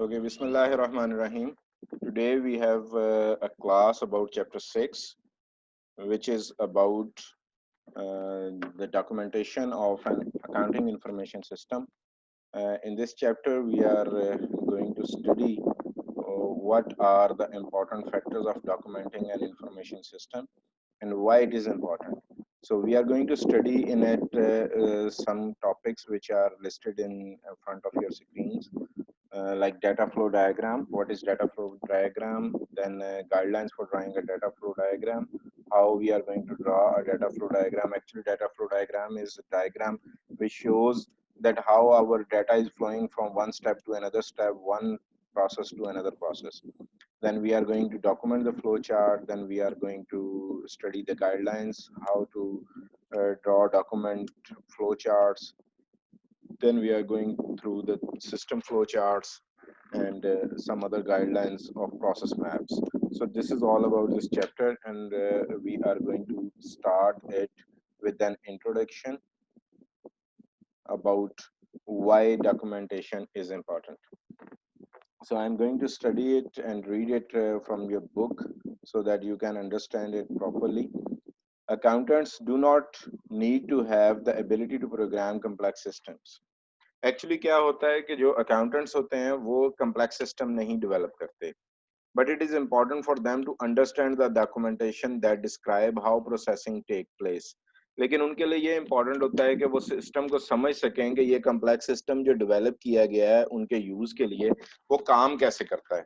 Okay, Bismillahirrahmanirrahim. Today we have a class about chapter 6, which is about the documentation of an accounting information system. In this chapter, we are going to study what are the important factors of documenting an information system and why it is important. So we are going to study in it some topics which are listed in front of your screens, like data flow diagram. What is data flow diagram? Then guidelines for drawing a data flow diagram. How we are going to draw a data flow diagram. Actually, data flow diagram is a diagram which shows that how our data is flowing from one step to another step, one process to another process. Then we are going to document the flow chart. Then we are going to study the guidelines, how to draw, document flow charts. Then we are going through the system flow charts and some other guidelines of process maps. So this is all about this chapter, and we are going to start it with an introduction about why documentation is important. So I'm going to study it and read it from your book so that you can understand it properly. Accountants do not need to have the ability to program complex systems. Actually क्या होता है कि जो accountants होते हैं वो complex system नहीं develop करते, but it is important for them to understand the documentation that describe how processing take place. लेकिन उनके लिए ये इम्पोर्टेंट होता है कि वो सिस्टम को समझ सकें कि ये कम्प्लेक्स सिस्टम जो डेवलप किया गया है उनके यूज के लिए वो काम कैसे करता है.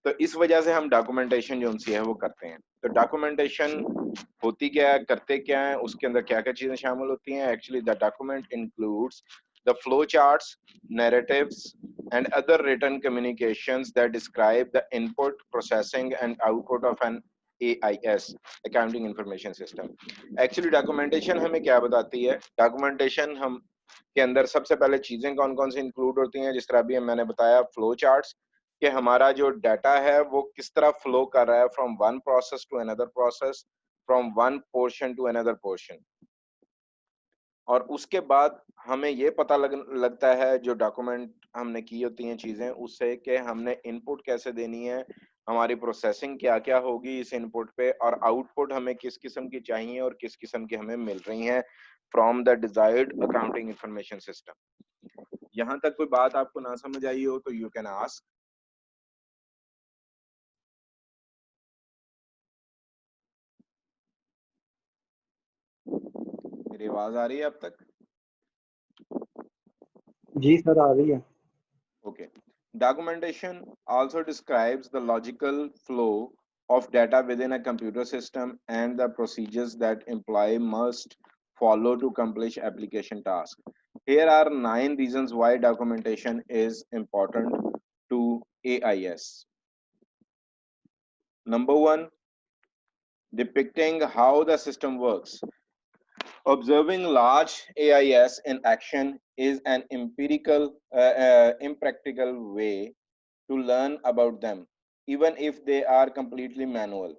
तो इस वजह से हम डॉक्यूमेंटेशन जो उनसे है वो करते हैं. तो डॉक्यूमेंटेशन होती क्या है, करते क्या है, उसके अंदर क्या क्या चीजें शामिल होती हैं. Actually the document includes the flow charts, narratives, and other written communications that describe the input, processing, and output of an AIS, Accounting Information System. Actually, documentation हमें क्या बताती है? Documentation हम के अंदर सबसे पहले चीजें कौन कौन सी इंक्लूड होती हैं, जिस तरह अभी मैंने बताया फ्लो चार्ट्स, कि हमारा जो डाटा है वो किस तरह फ्लो कर रहा है from one process to another process, from one portion to another portion. और उसके बाद हमें ये पता लगता है जो डॉक्यूमेंट हमने की होती हैं चीजें उससे, कि हमने इनपुट कैसे देनी है, हमारी प्रोसेसिंग क्या क्या होगी इस इनपुट पे, और आउटपुट हमें किस किस्म की चाहिए और किस किस्म की हमें मिल रही हैं from the desired accounting information system. यहाँ तक कोई बात आपको ना समझ आई हो तो यू कैन आस्क. मेरी आवाज आ रही है अब तक? जी सर, आ रही है. Okay. Documentation also describes the logical flow of data within a computer system and the procedures that employee must follow to accomplish application tasks. Here are 9 reasons why documentation is important to AIS. Number 1, depicting how the system works. Observing large AIS in action is an impractical way to learn about them, even if they are completely manual.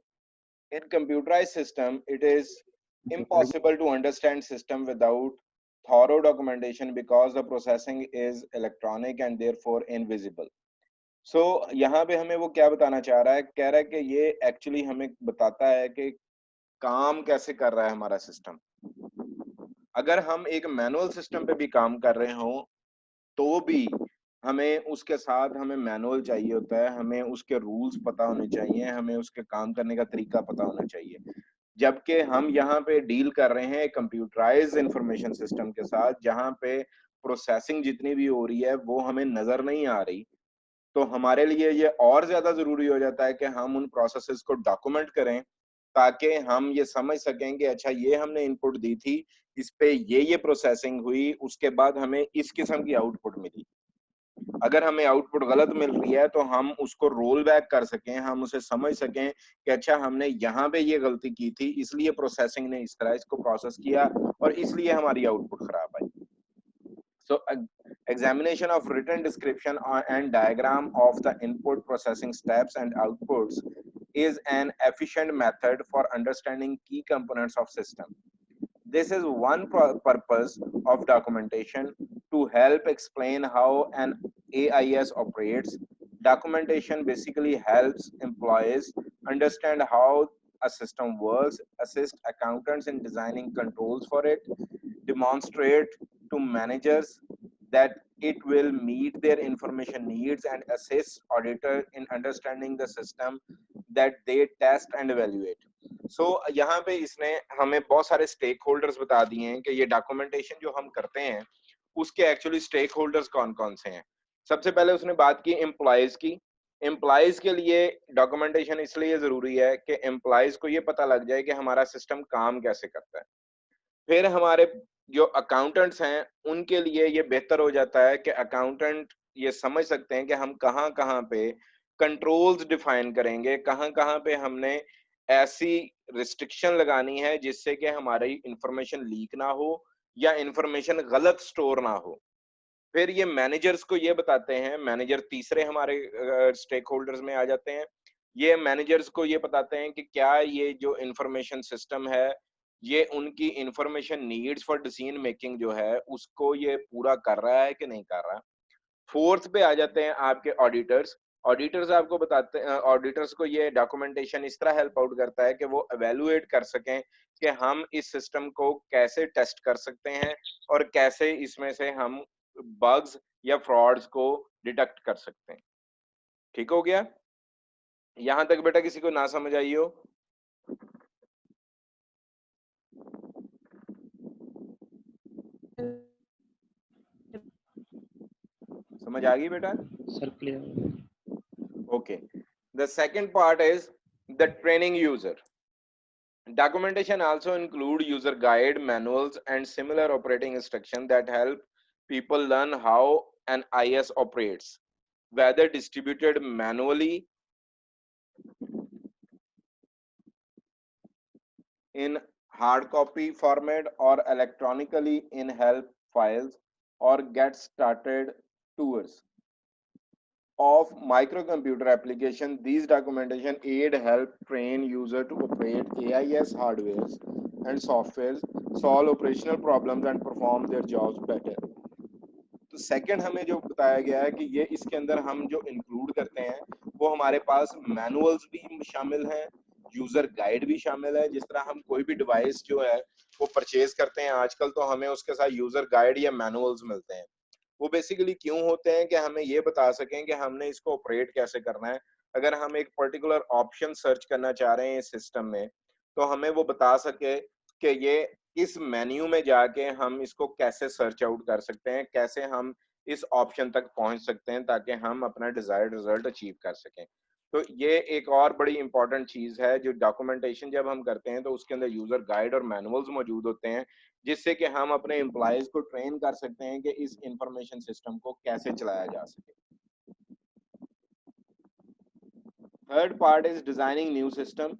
In computerized system, it is impossible to understand system without thorough documentation because the processing is electronic and therefore invisible. So यहाँ पे हमें वो क्या बताना चाह रहा है, कह रहा है कि ये एक्चुअली हमें बताता है कि काम कैसे कर रहा है हमारा सिस्टम. अगर हम एक मैनुअल सिस्टम पे भी काम कर रहे हो तो भी हमें उसके साथ हमें मैनुअल चाहिए होता है, हमें उसके रूल्स पता होने चाहिए, हमें उसके काम करने का तरीका पता होना चाहिए. जबकि हम यहाँ पे डील कर रहे हैं कंप्यूटराइज्ड इंफॉर्मेशन सिस्टम के साथ, जहाँ पे प्रोसेसिंग जितनी भी हो रही है वो हमें नजर नहीं आ रही. तो हमारे लिए ये और ज्यादा जरूरी हो जाता है कि हम उन प्रोसेसेस को डॉक्यूमेंट करें ताकि हम ये समझ सकें कि अच्छा ये हमने इनपुट दी थी, इस पे ये प्रोसेसिंग हुई, उसके बाद हमें इस किस्म की आउटपुट मिली. अगर हमें आउटपुट गलत मिल रही है तो हम उसको रोल बैक कर सकें, हम उसे समझ सकें कि अच्छा हमने यहाँ पे ये गलती की थी, इसलिए प्रोसेसिंग ने इस तरह इसको प्रोसेस किया और इसलिए हमारी आउटपुट खराब आई. So examination of written description and diagram of the input processing steps and outputs is an efficient method for understanding key components of system. This is one purpose of documentation, to help explain how an AIS operates. Documentation basically helps employees understand how a system works, assist accountants in designing controls for it, demonstrate to managers that it will meet their information needs, and assist auditor in understanding the system that they test and evaluate. So यहाँ पे इसने हमें बहुत सारे stake holders बता दिए हैं कि ये डॉक्यूमेंटेशन जो हम करते हैं उसके एक्चुअली स्टेक होल्डर्स कौन कौन से हैं। सबसे पहले उसने बात की एम्प्लॉयज की। एम्प्लॉयज के लिए डॉक्यूमेंटेशन इसलिए जरूरी है कि एम्प्लॉयज को ये पता लग जाए कि हमारा सिस्टम काम कैसे करता है। फिर हमारे जो अकाउंटेंट्स हैं उनके लिए ये बेहतर हो जाता है कि अकाउंटेंट ये समझ सकते हैं कि हम कहाँ कहाँ पे कंट्रोल्स डिफाइन करेंगे, कहाँ कहाँ पे हमने ऐसी रिस्ट्रिक्शन लगानी है जिससे कि हमारी इंफॉर्मेशन लीक ना हो या इंफॉर्मेशन गलत स्टोर ना हो। फिर ये मैनेजर्स को ये बताते हैं, मैनेजर तीसरे हमारे स्टेक होल्डर्स में आ जाते हैं। ये मैनेजर्स को ये बताते हैं कि क्या ये जो इंफॉर्मेशन सिस्टम है ये उनकी information needs for decision making जो है उसको ये पूरा कर रहा है कि नहीं कर रहा। फोर्थ पे आ जाते हैं आपके ऑडिटर्स। ऑडिटर्स आपको बताते हैं, ऑडिटर्स को ये डॉक्यूमेंटेशन इस तरह हेल्प आउट करता है कि वो एवेलुएट कर सकें कि हम इस सिस्टम को कैसे टेस्ट कर सकते हैं और कैसे इसमें से हम बग्स या फ्रॉड्स को डिटेक्ट कर सकते हैं। ठीक हो गया? यहां तक बेटा किसी को ना समझ आई हो? समझ आ गई बेटा? Sir clear. Okay. The second part is the training user. Documentation also include user guide, manuals, and similar operating instructions that help people learn how an IS operates, whether distributed manually in hard copy format or electronically in help files or get started tours of microcomputer application. These documentation aid help train user to operate AIS hardwares and softwares, solve operational problems and perform their jobs better. तो second हमें जो बताया गया है कि ये इसके अंदर हम जो इंक्लूड करते हैं वो हमारे पास मैनुअल्स भी शामिल हैं, यूजर गाइड भी शामिल है। जिस तरह हम कोई भी डिवाइस जो है वो परचेज करते हैं आजकल तो हमें उसके साथ यूजर गाइड या मैनुअल्स मिलते हैं। वो बेसिकली क्यों होते हैं कि हमें ये बता सकें कि हमने इसको ऑपरेट कैसे करना है। अगर हम एक पर्टिकुलर ऑप्शन सर्च करना चाह रहे हैं इस सिस्टम में तो हमें वो बता सके कि ये इस मेन्यू में जाके हम इसको कैसे सर्च आउट कर सकते हैं, कैसे हम इस ऑप्शन तक पहुंच सकते हैं ताकि हम अपना डिजायर्ड रिजल्ट अचीव कर सकें। तो ये एक और बड़ी इंपॉर्टेंट चीज है जो डॉक्यूमेंटेशन जब हम करते हैं तो उसके अंदर यूजर गाइड और मैनुअल्स मौजूद होते हैं जिससे कि हम अपने एम्प्लॉयज को ट्रेन कर सकते हैं कि इस इंफॉर्मेशन सिस्टम को कैसे चलाया जा सके। Third part is designing new system.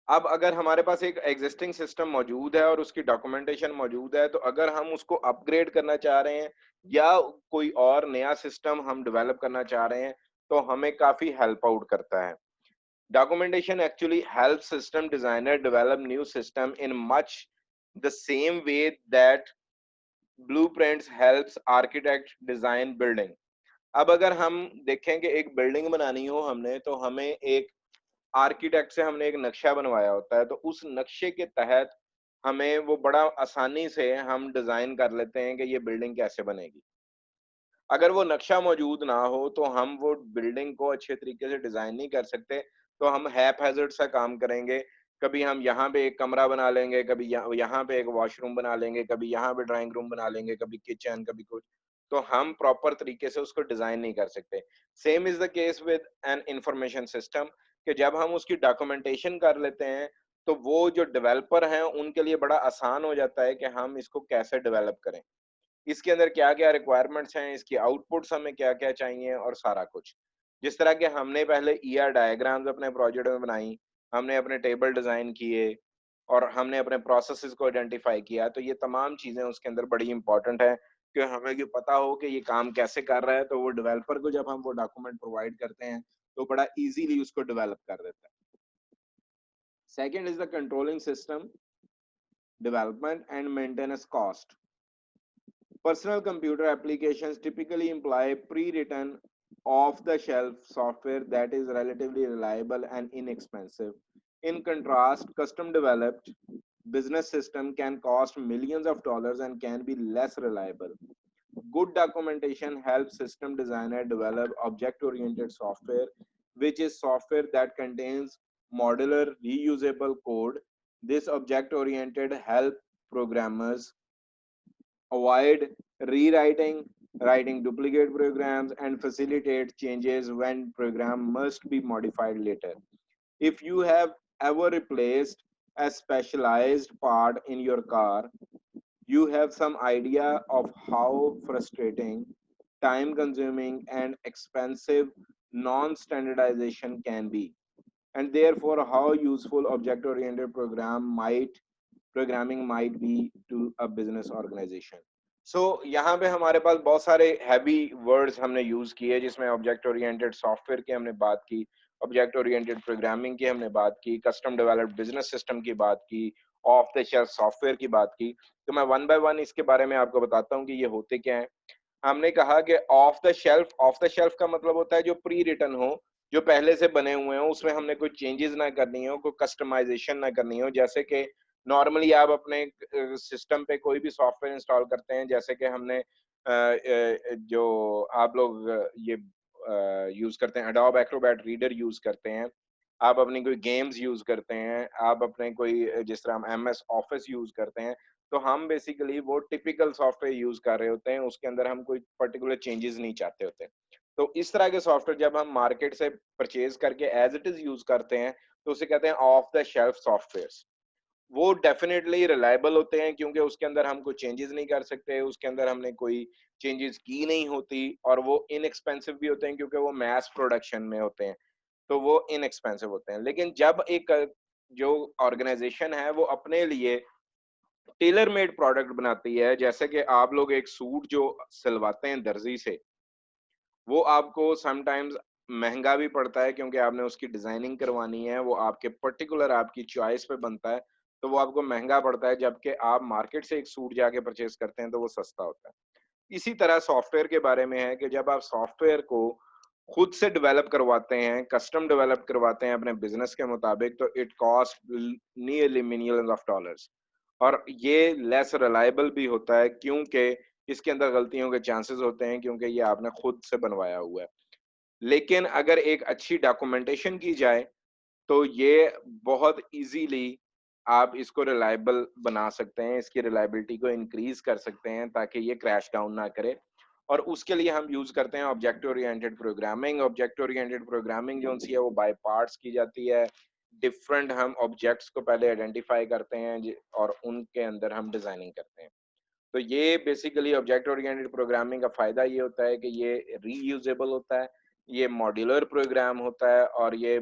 अब अगर हमारे पास एक एग्जिस्टिंग सिस्टम मौजूद है और उसकी डॉक्यूमेंटेशन मौजूद है तो अगर हम उसको अपग्रेड करना चाह रहे हैं या कोई और नया सिस्टम हम डेवलप करना चाह रहे हैं तो हमें काफी हेल्प आउट करता है। Documentation actually helps system designer develop new system in much the same way that blueprints helps architect design building. अब अगर हम देखें कि एक बिल्डिंग बनानी हो हमने तो हमें एक आर्किटेक्ट से हमने एक नक्शा बनवाया होता है तो उस नक्शे के तहत हमें वो बड़ा आसानी से हम डिजाइन कर लेते हैं कि ये बिल्डिंग कैसे बनेगी। अगर वो नक्शा मौजूद ना हो तो हम वो बिल्डिंग को अच्छे तरीके से डिजाइन नहीं कर सकते। तो हम हैपहैजर्ड सा काम करेंगे। कभी हम यहाँ पे एक कमरा बना लेंगे, कभी यहाँ पे एक वॉशरूम बना लेंगे, कभी यहाँ पे ड्राइंग रूम बना लेंगे, कभी किचन, कभी कुछ। तो हम प्रॉपर तरीके से उसको डिजाइन नहीं कर सकते। Same is the case with an information system कि जब हम उसकी डॉक्यूमेंटेशन कर लेते हैं तो वो जो डेवलपर हैं उनके लिए बड़ा आसान हो जाता है कि हम इसको कैसे डेवलप करें, इसके अंदर क्या क्या रिक्वायरमेंट्स हैं, इसकी आउटपुट्स हमें क्या क्या चाहिए और सारा कुछ। जिस तरह के हमने पहले ईआर डायग्राम्स अपने प्रोजेक्ट में बनाई, हमने अपने टेबल डिजाइन किए और हमने अपने प्रोसेसेस को आइडेंटिफाई किया, तो ये तमाम चीजें उसके अंदर बड़ी इंपॉर्टेंट है कि हमें ये पता हो कि ये काम कैसे कर रहा है। तो वो डेवलपर को जब हम वो डॉक्यूमेंट प्रोवाइड करते हैं तो बड़ा इजीली उसको डेवलप कर देता है। Second is the controlling system development and maintenance cost. Personal computer applications typically imply pre-written off-the-shelf software that is relatively reliable and inexpensive. In contrast, custom-developed business system can cost millions of dollars and can be less reliable. Good documentation helps system designer develop object-oriented software, which is software that contains modular, reusable code. This object-oriented help programmers avoid rewriting, writing duplicate programs, and facilitate changes when program must be modified later. If you have ever replaced a specialized part in your car, you have some idea of how frustrating, time consuming, and expensive non standardization can be, and therefore how useful object oriented programming might be to a business organization. सो यहाँ पे हमारे पास बहुत सारे heavy words हमने use किए, जिसमें object oriented software की हमने बात की, ऑब्जेक्ट ओरिएंटेड प्रोग्रामिंग की हमने बात की, कस्टम डेवलप्ड बिजनेस सिस्टम की बात की, ऑफ द शेल्फ सॉफ्टवेयर की बात की। तो मैं वन बाय वन इसके बारे में आपको बताता हूँ कि ये होते क्या है। हमने कहा कि ऑफ द शेल्फ का मतलब होता है जो प्री रिटन हो, जो पहले से बने हुए हो, उसमें हमने कोई चेंजेस ना करनी हो, कोई कस्टमाइजेशन ना करनी हो। जैसे कि नॉर्मली आप अपने सिस्टम पे कोई भी सॉफ्टवेयर इंस्टॉल करते हैं, जैसे कि हमने जो आप लोग ये यूज करते हैं, एडोब एक्रोबैट रीडर यूज करते हैं, आप अपनी कोई गेम्स यूज करते हैं, आप अपने कोई जिस तरह हम एमएस ऑफिस यूज करते हैं, तो हम बेसिकली वो टिपिकल सॉफ्टवेयर यूज कर रहे होते हैं, उसके अंदर हम कोई पर्टिकुलर चेंजेस नहीं चाहते होते। तो इस तरह के सॉफ्टवेयर जब हम मार्केट से परचेज करके एज इट इज यूज करते हैं, तो उसे कहते हैं ऑफ द शेल्फ सॉफ्टवेयर। वो डेफिनेटली रिलायबल होते हैं, क्योंकि उसके अंदर हम कोई चेंजेस नहीं कर सकते, उसके अंदर हमने कोई चेंजेस की नहीं होती, और वो इनएक्सपेंसिव भी होते हैं क्योंकि वो मैस प्रोडक्शन में होते हैं, तो वो इनएक्सपेंसिव होते हैं। लेकिन जब एक जो ऑर्गेनाइजेशन है वो अपने लिए टेलर मेड प्रोडक्ट बनाती है, जैसे कि आप लोग एक सूट जो सिलवाते हैं दर्जी से, वो आपको समटाइम्स महंगा भी पड़ता है क्योंकि आपने उसकी डिजाइनिंग करवानी है, वो आपके पर्टिकुलर आपकी चॉइस पे बनता है, तो वो आपको महंगा पड़ता है। जबकि आप मार्केट से एक सूट जाके परचेज करते हैं तो वो सस्ता होता है। इसी तरह सॉफ्टवेयर के बारे में है कि जब आप सॉफ्टवेयर को खुद से डेवलप करवाते हैं, कस्टम डेवलप करवाते हैं अपने बिजनेस के मुताबिक, तो it cost nearly millions of dollars, और ये लेस रिलायबल भी होता है क्योंकि इसके अंदर गलतियों के चांसेस होते हैं, क्योंकि ये आपने खुद से बनवाया हुआ है। लेकिन अगर एक अच्छी डॉक्यूमेंटेशन की जाए तो ये बहुत इजीली आप इसको रिलायबल बना सकते हैं, इसकी रिलायबिलिटी को इंक्रीज कर सकते हैं ताकि ये क्रैश डाउन ना करे। और उसके लिए हम यूज करते हैं object oriented programming. Object oriented programming जो सी है वो बाय पार्ट्स की जाती है। डिफरेंट हम ऑब्जेक्ट्स को पहले आइडेंटिफाई करते हैं और उनके अंदर हम डिजाइनिंग करते हैं। तो ये बेसिकली ऑब्जेक्ट ओरिएंटेड प्रोग्रामिंग का फायदा ये होता है कि ये रीयूजेबल होता है, ये मॉड्यूलर प्रोग्राम होता है, और ये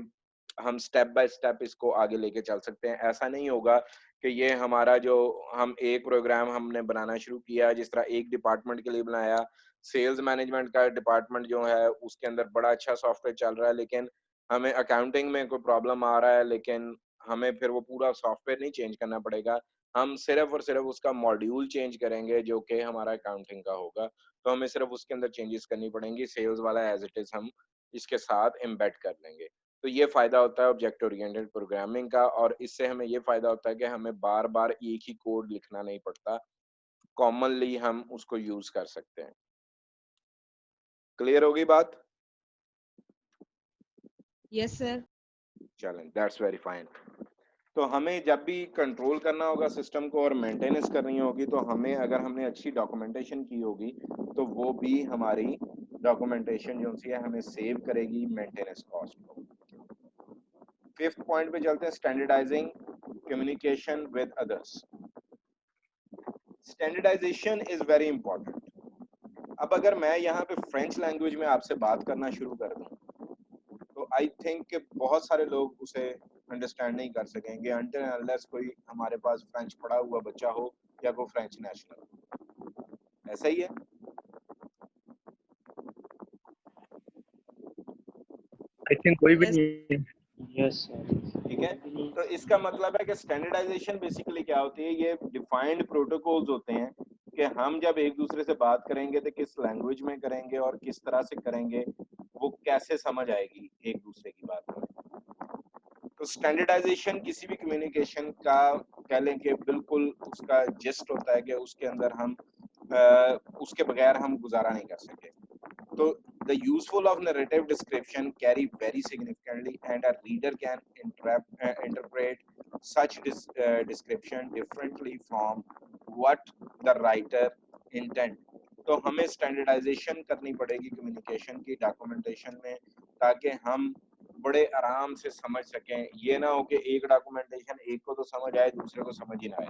हम स्टेप बाय स्टेप इसको आगे लेके चल सकते हैं। ऐसा नहीं होगा कि ये हमारा जो हम एक प्रोग्राम हमने बनाना शुरू किया, जिस तरह एक डिपार्टमेंट के लिए बनाया, सेल्स मैनेजमेंट का डिपार्टमेंट जो है उसके अंदर बड़ा अच्छा सॉफ्टवेयर चल रहा है, लेकिन हमें अकाउंटिंग में कोई प्रॉब्लम आ रहा है, लेकिन हमें फिर वो पूरा सॉफ्टवेयर नहीं चेंज करना पड़ेगा, हम सिर्फ और सिर्फ उसका मॉड्यूल चेंज करेंगे जो कि हमारा अकाउंटिंग का होगा। तो हमें सिर्फ उसके अंदर चेंजेस करनी पड़ेंगी, सेल्स वाला एज इट इज हम इसके साथ एम्बेड कर लेंगे। तो ये फायदा होता है ऑब्जेक्ट ओरिएंटेड प्रोग्रामिंग का, और इससे हमें ये फायदा होता है कि हमें बार बार एक ही कोड लिखना नहीं पड़ता, कॉमनली हम उसको यूज कर सकते हैं। क्लियर होगी बात? Yes sir. चलें, दैट्स वेरी फाइन। तो हमें जब भी कंट्रोल करना होगा सिस्टम को और मेंटेनेंस करनी होगी, तो हमें अगर हमने अच्छी डॉक्यूमेंटेशन की होगी तो वो भी हमारी डॉक्यूमेंटेशन जो सी है हमें सेव करेगी मेंटेनेंस कॉस्ट को। फिफ्थ पॉइंट पे चलते हैं, standardising communication with others. Standardisation is very important. अब अगर मैं यहाँ पे फ्रेंच लैंग्वेज में आपसे बात करना शुरू कर दूं, तो आई थिंक कि बहुत सारे लोग उसे अंडरस्टैंड नहीं कर सकेंगे अनटिल अनलेस कोई हमारे पास फ्रेंच पढ़ा हुआ बच्चा हो या कोई फ्रेंच नेशनल। ऐसा ही है? आई थिंक कोई भी यस। नहीं है। Yes sir. ठीक है, तो इसका मतलब है कि स्टैंडर्डाइजेशन बेसिकली क्या होती है, ये डिफाइंड प्रोटोकॉल्स होते हैं कि हम जब एक दूसरे से बात करेंगे तो किस लैंग्वेज में करेंगे और किस तरह से करेंगे, वो कैसे समझ आएगी एक दूसरे की बात में। तो स्टैंडर्डाइजेशन किसी भी कम्युनिकेशन का कह लें कि बिल्कुल उसका जिस्ट होता है कि उसके अंदर हम उसके बगैर हम गुजारा नहीं कर सके। तो the useful of narrative description carry very significantly, and a reader can interpret such description differently from what the writer intend. तो हमें स्टैंडर्डाइजेशन करनी पड़ेगी कम्युनिकेशन की डॉक्यूमेंटेशन में, ताकि हम बड़े आराम से समझ सकें। ये ना हो कि एक डॉक्यूमेंटेशन एक को तो समझ आए, दूसरे को समझ ही ना आए।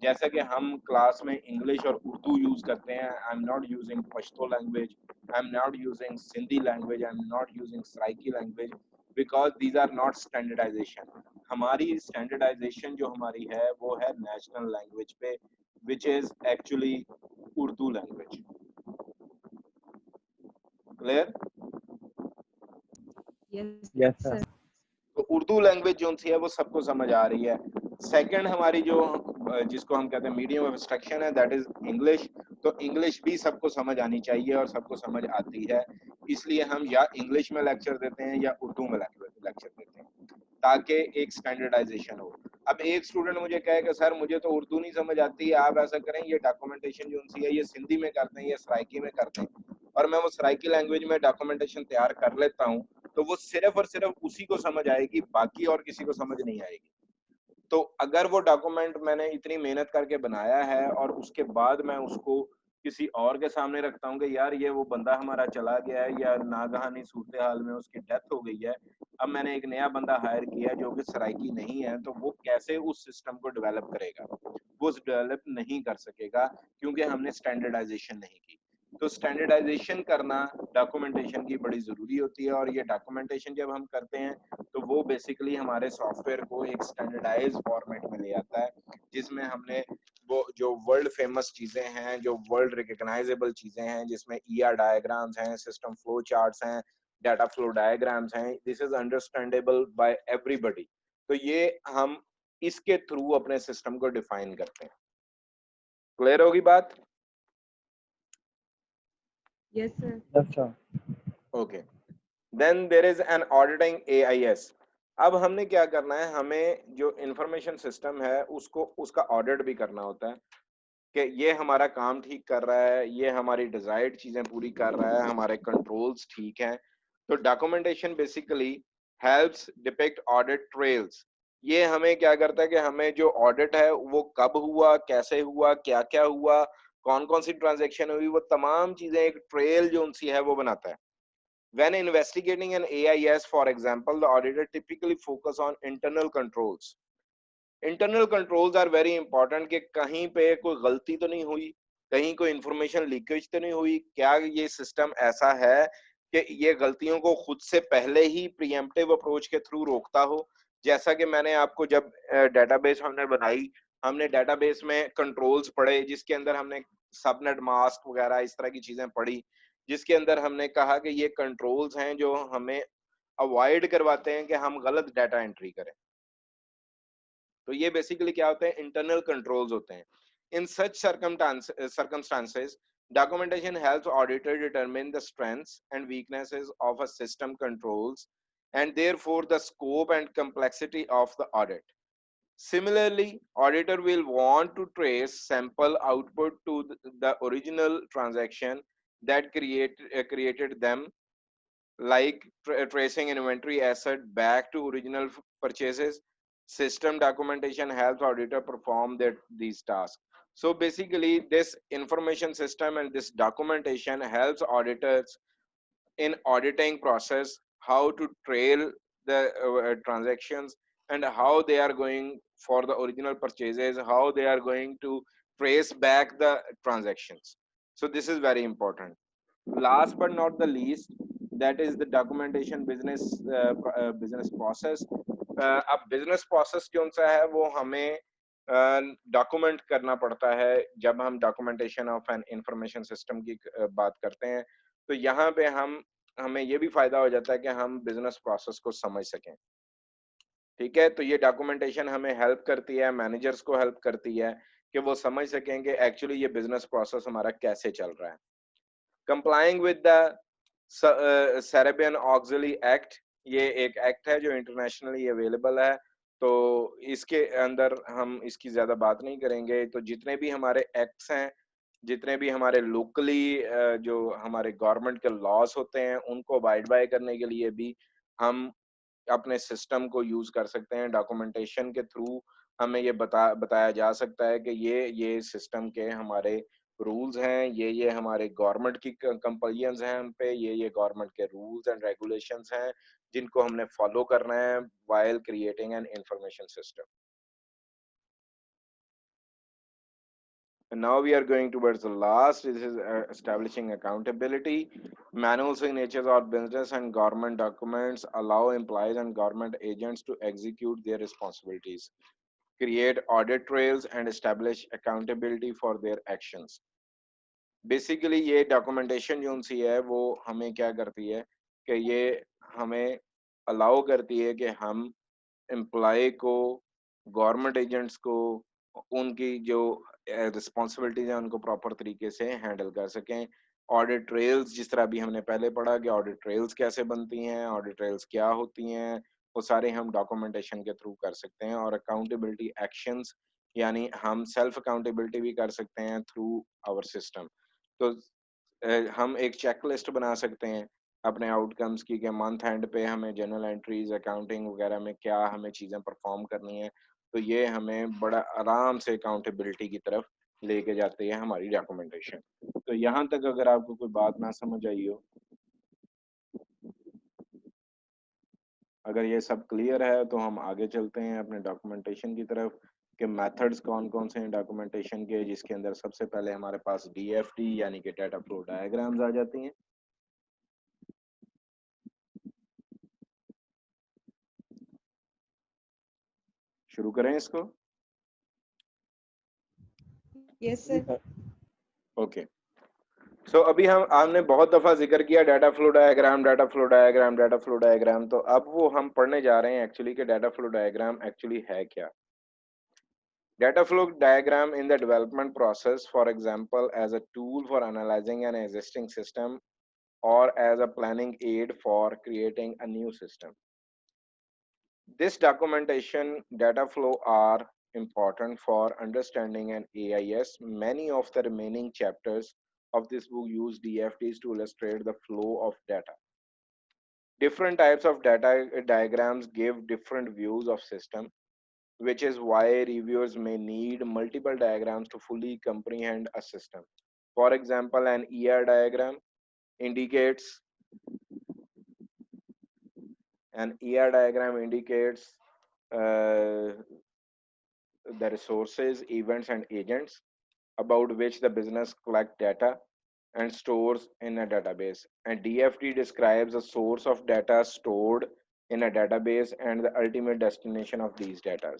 जैसा कि हम क्लास में इंग्लिश और उर्दू यूज करते हैं, I am not using Pashto language, I am not using Sindhi language, I am not using Saraiki language, because these are not standardisation. हमारी स्टैंडर्डाइजेशन जो हमारी है वो है नेशनल लैंग्वेज पे, which is actually Urdu language. Clear? Yes, sir. तो उर्दू लैंग्वेज जो सी है वो सबको समझ आ रही है। सेकंड हमारी जो जिसको हम कहते हैं मीडियम ऑफ इंस्ट्रक्शन है, दैट इज इंग्लिश। तो इंग्लिश भी सबको समझ आनी चाहिए और सबको समझ आती है, इसलिए हम या इंग्लिश में लेक्चर देते हैं या उर्दू में लेक्चर देते हैं, ताकि एक स्टैंडर्डाइजेशन हो। अब एक स्टूडेंट मुझे कहे कि सर मुझे तो उर्दू नहीं समझ आती, आप ऐसा करें ये डॉक्यूमेंटेशन जो सी है ये सिंधी में करते हैं या सराइकी में करते हैं, और मैं वो सराइकी लैंग्वेज में डॉक्यूमेंटेशन तैयार कर लेता हूँ, तो वो सिर्फ और सिर्फ उसी को समझ आएगी, बाकी और किसी को समझ नहीं आएगी। तो अगर वो डॉक्यूमेंट मैंने इतनी मेहनत करके बनाया है और उसके बाद मैं उसको किसी और के सामने रखता हूँ कि यार ये वो बंदा हमारा चला गया है या नागहानी सूरत हाल में उसकी डेथ हो गई है, अब मैंने एक नया बंदा हायर किया है जो कि सराइकी नहीं है, तो वो कैसे उस सिस्टम को डेवलप करेगा? वो डेवलप नहीं कर सकेगा, क्योंकि हमने स्टैंडर्डाइजेशन नहीं की। तो स्टैंडर्डाइजेशन करना डॉक्यूमेंटेशन की बड़ी जरूरी होती है, और ये डॉक्यूमेंटेशन जब हम करते हैं तो वो बेसिकली हमारे सॉफ्टवेयर को एक स्टैंडर्डाइज फॉर्मेट में ले आता है, जिसमें हमने वो जो वर्ल्ड फेमस चीजें हैं, जो वर्ल्ड रिकग्नाइजेबल चीजें हैं, जिसमें ईआर डायग्राम्स हैं, सिस्टम फ्लो चार्ट्स हैं, डाटा फ्लो डायग्राम्स हैं, this is understandable by everybody. तो ये हम इसके थ्रू अपने सिस्टम को डिफाइन करते हैं। क्लियर होगी बात? Yes, sir. Yes, sir. Okay, then there is an auditing AIS। अब हमने क्या करना है, हमें जो इंफॉर्मेशन सिस्टम है उसको उसका ऑडिट भी करना होता है कि ये हमारा काम ठीक कर रहा है, ये हमारी डिजायर्ड चीजें पूरी कर रहा है, हमारे कंट्रोल्स ठीक हैं। तो documentation basically helps depict audit trails. ये हमें क्या करता है कि हमें जो ऑडिट है वो कब हुआ, कैसे हुआ, क्या क्या हुआ, कौन कौन सी ट्रांजैक्शन हुई, वो तमाम चीजें एक ट्रेल जो उनसी है वो बनाता है। When investigating an AIS, for example, the auditor typically focus on internal controls. Internal controls are very important कि कहीं पे कोई गलती तो नहीं हुई, कहीं कोई इंफॉर्मेशन लीकेज तो नहीं हुई, क्या ये सिस्टम ऐसा है कि ये गलतियों को खुद से पहले ही प्रीएम्प्टिव अप्रोच के थ्रू रोकता हो। जैसा कि मैंने आपको जब डेटाबेस हमने बनाई, हमने डेटाबेस में कंट्रोल्स पढ़े, जिसके अंदर हमने सबनेट मास्क वगैरह इस तरह की चीजें पढ़ी, जिसके अंदर हमने कहा कि ये कंट्रोल्स हैं जो हमें अवॉइड करवाते हैं कि हम गलत डाटा एंट्री करें। तो ये बेसिकली क्या होते हैं, इंटरनल कंट्रोल्स होते हैं। इन सच circumstances documentation helps auditor determine the strengths and weaknesses of a system controls, and therefore the scope and complexity of the audit. Similarly, auditor will want to trace sample output to the original transaction that created them, like tracing inventory asset back to original purchases. System documentation helps auditor perform these tasks. So basically, this information system and this documentation helps auditors in auditing process how to trail the transactions, and how they are going for the original purchases, how they are going to trace back the transactions. So this is very important. Last but not the least, that is the documentation business process. अब business process जो सा है वो हमें document करना पड़ता है जब हम documentation of an information system की बात करते हैं। तो यहाँ पे हमें ये भी फायदा हो जाता है कि हम बिजनेस प्रोसेस को समझ सकें। ठीक है, तो ये डॉक्यूमेंटेशन हमें हेल्प करती है, मैनेजर्स को हेल्प करती है कि वो समझ सकें कि एक्चुअली ये बिजनेस प्रोसेस हमारा कैसे चल रहा है। Complying with the Sarbanes Oxley act, ये एक एक्ट है जो इंटरनेशनली अवेलेबल है, तो इसके अंदर हम इसकी ज्यादा बात नहीं करेंगे। तो जितने भी हमारे एक्ट्स हैं, जितने भी हमारे लोकली जो हमारे गवर्नमेंट के लॉज होते हैं, उनको अबाइड बाय करने के लिए भी हम अपने सिस्टम को यूज कर सकते हैं। डॉक्यूमेंटेशन के थ्रू हमें ये बताया जा सकता है कि ये सिस्टम के हमारे रूल्स हैं, ये हमारे गवर्नमेंट की कंपल्शंस हैं हम पे, ये गवर्नमेंट के रूल्स एंड रेगुलेशंस हैं जिनको हमने फॉलो करना है while creating an information system. And now we are going towards the last. This is establishing accountability. Manual signatures or business and government documents allow employees and government agents to execute their responsibilities, create audit trails, and establish accountability for their actions. Basically ये documentation जो सी है वो हमें क्या करती है कि ये हमें अलाउ करती है कि हम एम्प्लॉय को, गवर्नमेंट एजेंट्स को, उनकी जो रिस्पॉन्सिबिलिटीज हैं उनको प्रॉपर तरीके से हैंडल कर सकें। ऑडिट ट्रेल्स, जिस तरह भी हमने पहले पढ़ा कि ऑडिट ट्रेल्स कैसे बनती हैं, ऑडिट ट्रेल्स क्या होती हैं, वो सारे हम डॉक्यूमेंटेशन के थ्रू कर सकते हैं। और अकाउंटेबिलिटी एक्शंस, यानी हम सेल्फ अकाउंटेबिलिटी भी कर सकते हैं थ्रू आवर सिस्टम। तो हम एक चेकलिस्ट बना सकते हैं अपने आउटकम्स की कि मंथ एंड पे हमें जर्नल एंट्रीज, अकाउंटिंग वगैरह में क्या हमें चीज़ें परफॉर्म करनी है। तो ये हमें बड़ा आराम से अकाउंटेबिलिटी की तरफ लेके जाती है हमारी डॉक्यूमेंटेशन। तो यहाँ तक अगर आपको कोई बात ना समझ आई हो, अगर ये सब क्लियर है तो हम आगे चलते हैं अपने डॉक्यूमेंटेशन की तरफ कि मेथड्स कौन कौन से हैं डॉक्यूमेंटेशन के, जिसके अंदर सबसे पहले हमारे पास DFD यानी कि डाटा फ्लो डायग्राम्स आ जाती हैं। शुरू करें इसको? Yes sir. ओके। सो अभी हमने बहुत दफा जिक्र किया data flow diagram, data flow diagram, data flow diagram. तो अब वो हम पढ़ने जा रहे हैं एक्चुअली कि डाटा फ्लो डायग्राम एक्चुअली है क्या। Data flow diagram in the development process, for example, as a tool for analyzing an existing system or as a planning aid for creating a new system. This documentation data flow are important for understanding an AIS. Many of the remaining chapters of this book use DFDs to illustrate the flow of data. Different types of data diagrams give different views of system, which is why reviewers may need multiple diagrams to fully comprehend a system. For example, an ER diagram indicates the resources, events, and agents about which the business collect data and stores in a database. And DFD describes the source of data stored in a database and the ultimate destination of these data.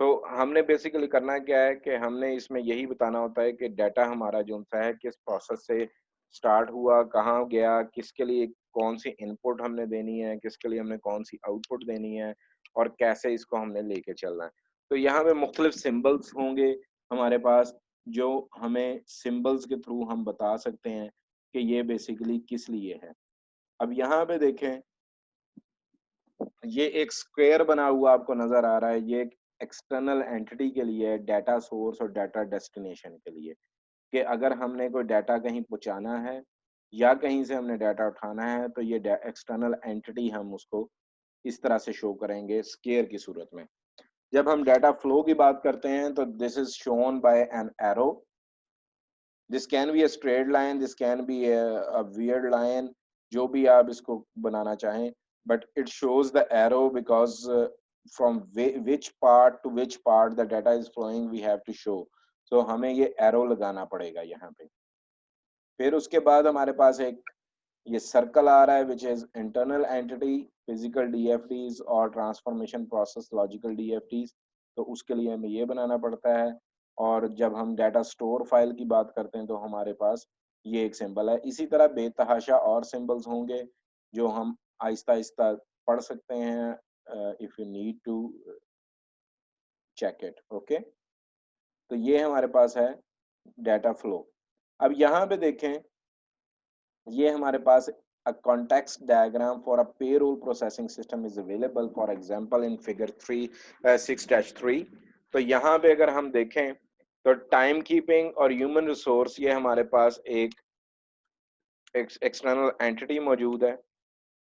हमने basically करना क्या है कि हमने इसमें यही बताना होता है कि डाटा हमारा जो सा है किस प्रोसेस से स्टार्ट हुआ, कहाँ गया, किसके लिए कौन सी इनपुट हमने देनी है, किसके लिए हमने कौन सी आउटपुट देनी है और कैसे इसको हमने लेके चलना है। तो यहाँ पे मुख्तलिफ सिंबल्स होंगे हमारे पास, जो हमें सिंबल्स के थ्रू हम बता सकते हैं कि ये बेसिकली किस लिए है। अब यहाँ पे देखें, ये एक स्क्वायर बना हुआ आपको नजर आ रहा है, ये एक एक्सटर्नल एंटिटी के लिए, डाटा सोर्स और डाटा डेस्टिनेशन के लिए, कि अगर हमने कोई डाटा कहीं पहुंचाना है या कहीं से हमने डाटा उठाना है तो ये एक्सटर्नल एंटिटी हम उसको इस तरह से शो करेंगे स्क्वायर की सूरत में। जब हम डाटा फ्लो की बात करते हैं तो this is shown by an arrow. This can be a straight line, this can be a weird line, जो भी आप इसको बनाना चाहें, but it shows the arrow because from which part to which part the data is flowing we have to show. So हमें ये arrow लगाना पड़ेगा यहाँ पे। फिर उसके बाद हमारे पास एक ये सर्कल आ रहा है which is internal entity, physical DFDs और transformation process logical DFDs। तो उसके लिए हमें ये बनाना पड़ता है। और जब हम डाटा स्टोर फाइल की बात करते हैं तो हमारे पास ये एक सिंबल है। इसी तरह बेतहाशा और सिंबल्स होंगे जो हम आहिस्ता आहिस्ता पढ़ सकते हैं if you need to check it. Okay. तो ये हमारे पास है डाटा फ्लो। अब यहाँ पे देखें, ये हमारे पास a context diagram for a payroll processing system is available, for example in figure 6-3। तो यहाँ पे अगर हम देखें तो टाइम कीपिंग और ह्यूमन रिसोर्स, ये हमारे पास एक एक्सटर्नल एंटिटी मौजूद है।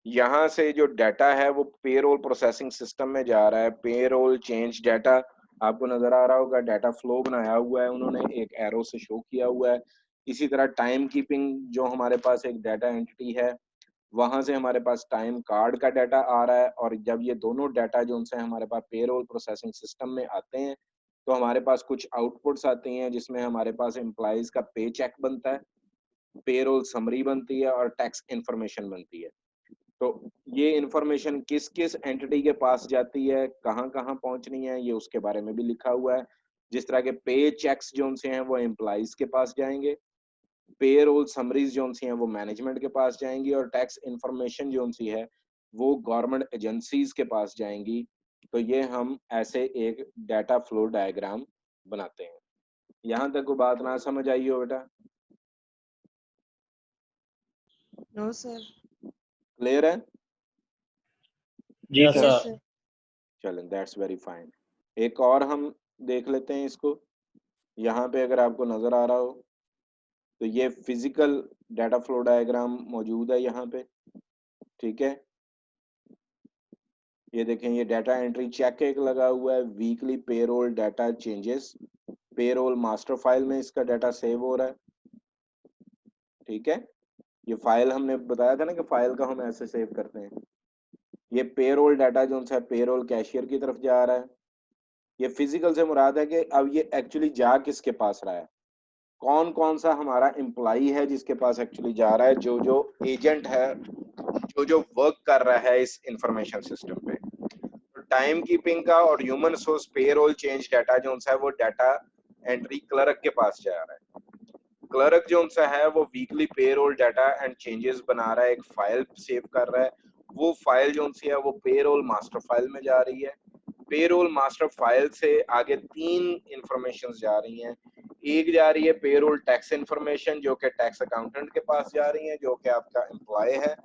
यहाँ से जो डाटा है वो पेरोल प्रोसेसिंग सिस्टम में जा रहा है। पेरोल चेंज डाटा आपको नजर आ रहा होगा, डाटा फ्लो बनाया हुआ है उन्होंने, एक एरो से शो किया हुआ है। इसी तरह टाइम कीपिंग जो हमारे पास एक डाटा एंटिटी है, वहां से हमारे पास टाइम कार्ड का डाटा आ रहा है। और जब ये दोनों डाटा जो उनसे हमारे पास पेरोल प्रोसेसिंग सिस्टम में आते हैं तो हमारे पास कुछ आउटपुट्स आती हैं, जिसमें हमारे पास एम्प्लॉइज का पे चेक बनता है, पेरोल समरी बनती है और टैक्स इंफॉर्मेशन बनती है। तो ये इंफॉर्मेशन किस किस एंटिटी के पास जाती है, कहाँ कहाँ पहुंचनी है, ये उसके बारे में भी लिखा हुआ है। जिस तरह के पे चेक्स जो उनसे हैं वो एम्प्लॉइज के पास जाएंगे, पेरोल समरीज जो उनसी हैं वो मैनेजमेंट के पास जाएंगी, और टैक्स इंफॉर्मेशन जो उनसी है वो गवर्नमेंट एजेंसीज के पास जाएंगी। तो ये हम ऐसे एक डाटा फ्लो डायग्राम बनाते हैं। यहाँ तक को बात ना समझ आई हो बेटा? No, sir. क्लियर है? जी Yes, sir. Yes, sir. sir. चलें, दैट्स वेरी फाइन। एक और हम देख लेते हैं इसको। यहाँ पे अगर आपको नजर आ रहा हो तो ये फिजिकल डाटा फ्लो डायग्राम मौजूद है यहाँ पे, ठीक है। ये देखें, ये डाटा एंट्री चेक एक लगा हुआ है, weekly payroll data changes, payroll master file में इसका डाटा सेव हो रहा है, ठीक है। ये फाइल हमने बताया था ना कि फाइल का हम ऐसे सेव करते हैं। ये पेरोल डाटा जो है पेरोल कैशियर की तरफ जा रहा है। ये फिजिकल से मुराद है कि अब ये एक्चुअली जा किसके पास रहा है, कौन कौन सा हमारा एम्प्लॉई है जिसके पास एक्चुअली जा रहा है, जो जो एजेंट है, जो जो वर्क कर रहा है इस इंफॉर्मेशन सिस्टम पे। तो टाइम कीपिंग का और human resource payroll change data जो है वो डाटा एंट्री क्लर्क के पास जा रहा है। क्लर्क जो है वो weekly payroll data and changes बना रहा है, एक फाइल सेव कर रहा है। वो फाइल जो है वो पेरोल मास्टर फाइल में जा रही है। पेरोल मास्टर फाइल से आगे 3 इंफॉर्मेशन जा रही हैं। एक जा रही है पेरोल टैक्स इंफॉर्मेशन, जो कि टैक्स अकाउंटेंट के पास जा रही है, जो कि आपका एम्प्लॉय है,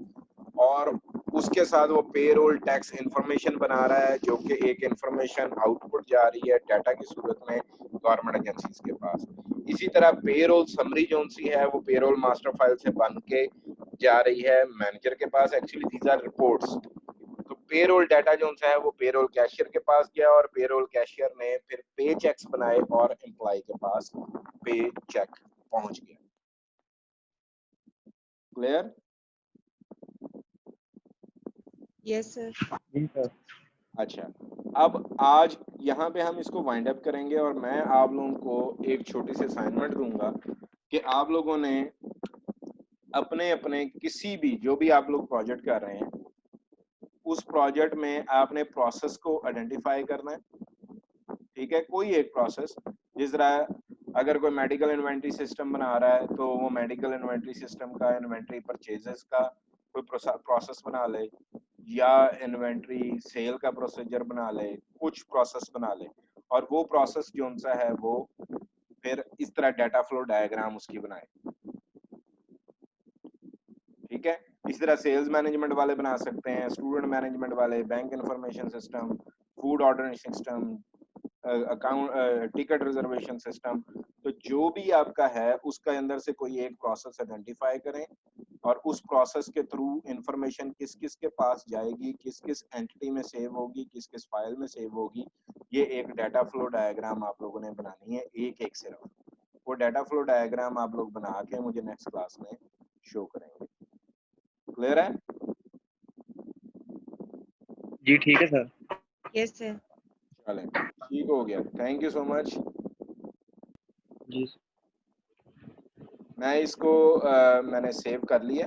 और उसके साथ वो पेरोल टैक्स इंफॉर्मेशन बना रहा है, जो कि एक इंफॉर्मेशन आउटपुट जा रही है डाटा की सूरत में गवर्नमेंट एजेंसीज के पास। इसी तरह पेरोल समरी जो सी है वो पेरोल मास्टर फाइल से बन के जा रही है मैनेजर के पास। Actually these are reports. तो पेरोल डाटा जो है वो पेरोल कैशियर के पास गया, और पेरोल कैशियर ने फिर पे चेक्स बनाए और एम्प्लॉय के पास पे चेक पहुंच गया। क्लियर? Yes, sir. जी सर। अच्छा, अब आज यहाँ पे हम इसको वाइंड अप करेंगे, और मैं आप लोगों को एक छोटी सी असाइनमेंट दूंगा कि आप लोगों ने अपने अपने किसी भी, जो भी आप लोग प्रोजेक्ट कर रहे हैं, उस प्रोजेक्ट में आपने प्रोसेस को आइडेंटिफाई करना है, ठीक है। कोई एक प्रोसेस, जिस तरह अगर कोई मेडिकल इन्वेंट्री सिस्टम बना रहा है तो वो मेडिकल इन्वेंट्री सिस्टम का इन्वेंट्री परचेजेस का कोई प्रोसेस बना ले, या इन्वेंट्री सेल का प्रोसीजर बना ले, कुछ प्रोसेस बना ले, और वो प्रोसेस जो उनसा है वो फिर इस तरह डाटा फ्लो डायग्राम उसकी बनाए, ठीक है। इस तरह सेल्स मैनेजमेंट वाले बना सकते हैं, स्टूडेंट मैनेजमेंट वाले, bank information system, food ordering system, account ticket reservation system. तो जो भी आपका है उसका अंदर से कोई एक प्रोसेस आइडेंटिफाई करें, और उस प्रोसेस के थ्रू इंफॉर्मेशन किस किस के पास जाएगी, किस किस एंटिटी में सेव होगी, किस किस फाइल में सेव होगी, ये एक डाटा फ्लो डायग्राम आप लोगों ने बनानी है, एक एक सिर्फ। वो डाटा फ्लो डायग्राम आप लोग बना के मुझे नेक्स्ट क्लास में शो करेंगे। क्लियर है? जी ठीक है सर। Yes, sir. चलें, ठीक हो गया। Thank you so much. जी मैं इसको मैंने सेव कर लिया।